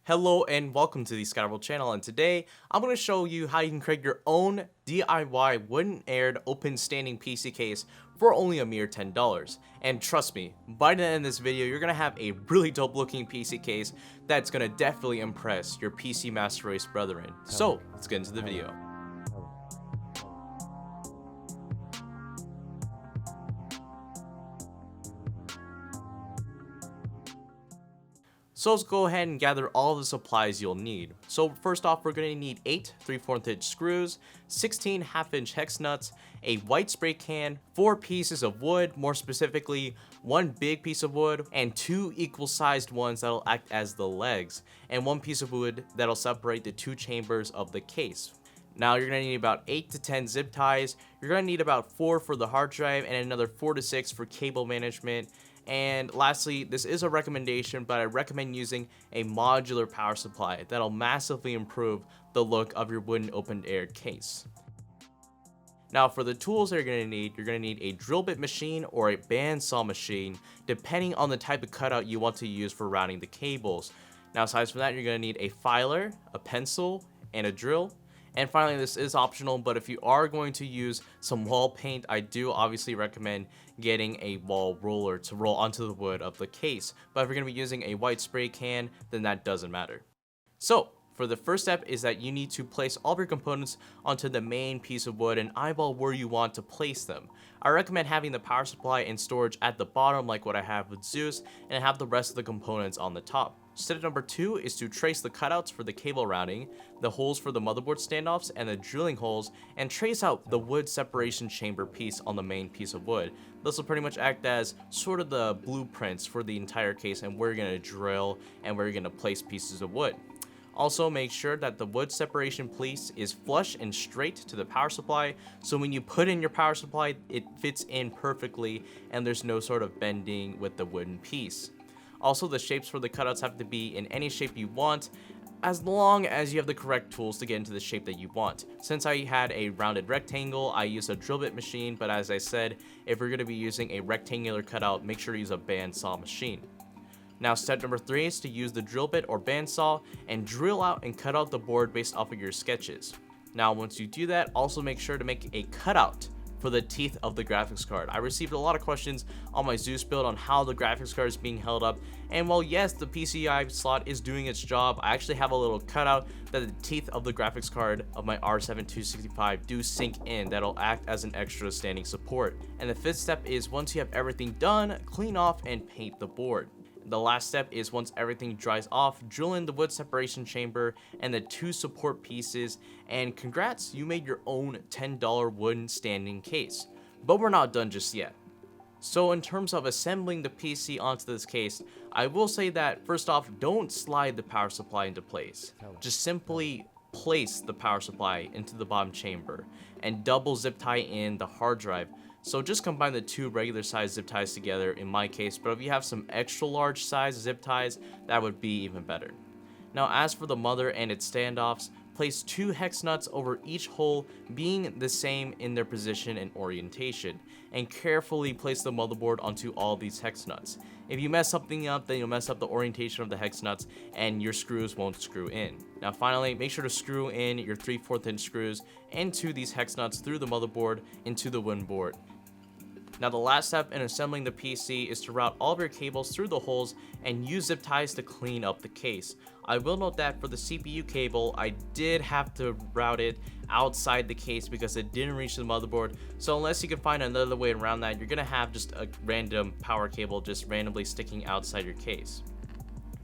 Hello and welcome to the Skyward channel, and today I'm going to show you how you can create your own DIY wooden aired open standing PC case for only a mere $10. And trust me, by the end of this video you're going to have a really dope looking PC case that's going to definitely impress your PC Master Race brethren. So let's get into the video. So let's go ahead and gather all the supplies you'll need. So first off, we're going to need 8 3/4 inch screws, 16 1/2 inch hex nuts, a white spray can, 4 pieces of wood, more specifically 1 big piece of wood, and 2 equal sized ones that'll act as the legs, and 1 piece of wood that'll separate the 2 chambers of the case. Now you're going to need about 8 to 10 zip ties, you're going to need about 4 for the hard drive, and another 4 to 6 for cable management. And lastly, this is a recommendation, but I recommend using a modular power supply that'll massively improve the look of your wooden open-air case. Now for the tools that you're going to need a drill bit machine or a bandsaw machine, depending on the type of cutout you want to use for routing the cables. Now aside from that, you're going to need a filer, a pencil, and a drill. And finally, this is optional, but if you are going to use some wall paint, I do obviously recommend getting a wall roller to roll onto the wood of the case. But if you're going to be using a white spray can, then that doesn't matter. So for the first step is that you need to place all of your components onto the main piece of wood and eyeball where you want to place them. I recommend having the power supply and storage at the bottom like what I have with ZEUS, and have the rest of the components on the top. Step number 2 is to trace the cutouts for the cable routing, the holes for the motherboard standoffs, and the drilling holes, and trace out the wood separation chamber piece on the main piece of wood. This will pretty much act as sort of the blueprints for the entire case and where you're going to drill and where you're going to place pieces of wood. Also, make sure that the wood separation piece is flush and straight to the power supply, so when you put in your power supply, it fits in perfectly and there's no sort of bending with the wooden piece. Also, the shapes for the cutouts have to be in any shape you want, as long as you have the correct tools to get into the shape that you want. Since I had a rounded rectangle, I used a drill bit machine, but as I said, if you're going to be using a rectangular cutout, make sure to use a bandsaw machine. Now step number 3 is to use the drill bit or bandsaw and drill out and cut out the board based off of your sketches. Now once you do that, also make sure to make a cutout for the teeth of the graphics card. I received a lot of questions on my ZEUS build on how the graphics card is being held up, and while yes, the PCI slot is doing its job, I actually have a little cutout that the teeth of the graphics card of my R7 265 do sink in, that'll act as an extra standing support. And the 5th step is, once you have everything done, clean off and paint the board. The last step is, once everything dries off, drill in the wood separation chamber and the 2 support pieces, and congrats, you made your own $10 wooden standing case. But we're not done just yet. So in terms of assembling the PC onto this case, I will say that first off, don't slide the power supply into place. Just simply place the power supply into the bottom chamber and double zip tie in the hard drive. So just combine the 2 regular size zip ties together in my case, but if you have some extra large size zip ties, that would be even better. Now as for the mother and its standoffs, place 2 hex nuts over each hole, being the same in their position and orientation, and carefully place the motherboard onto all these hex nuts. If you mess something up, then you'll mess up the orientation of the hex nuts and your screws won't screw in. Now finally, make sure to screw in your 3/4 inch screws into these hex nuts through the motherboard into the wooden board. Now the last step in assembling the PC is to route all of your cables through the holes and use zip ties to clean up the case. I will note that for the CPU cable, I did have to route it outside the case because it didn't reach the motherboard, so unless you can find another way around that, you're going to have just a random power cable just randomly sticking outside your case.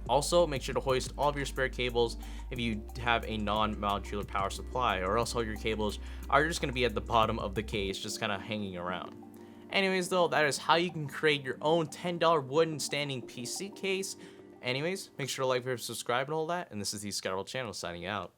Also, make sure to hoist all of your spare cables if you have a non-modular power supply, or else all your cables are just going to be at the bottom of the case just kind of hanging around. Anyways though, that is how you can create your own $10 wooden standing PC case. Anyways, make sure to like, favorite, subscribe, and all that. And this is the Skyward channel signing out.